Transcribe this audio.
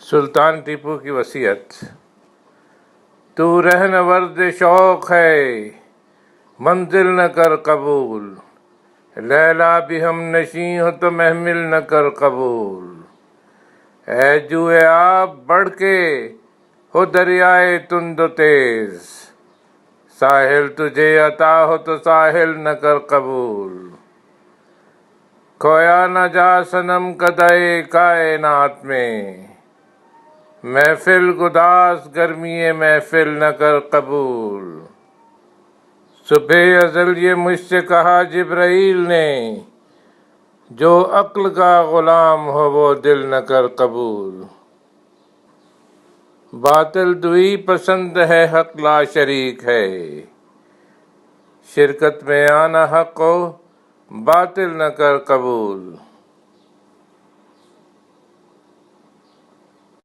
سلطان ٹیپو کی وصیت۔ تو رہن ورد شوق ہے منزل نہ کر قبول، لیلا بھی ہم نشیں ہو تو محمل نہ کر قبول۔ اے جوئے آب بڑھ کے ہو دریائے تند و تیز، ساحل تجھے عطا ہو تو ساحل نہ کر قبول۔ کھویا نہ جا صنم قدائے کائنات میں، محفل گداز گرمی محفل نہ کر قبول۔ صبح ازل یہ مجھ سے کہا جبرائیل نے، جو عقل کا غلام ہو وہ دل نہ کر قبول۔ باطل دوئی پسند ہے حق لا شریک ہے، شرکت میں آنا حق ہو باطل نہ کر قبول۔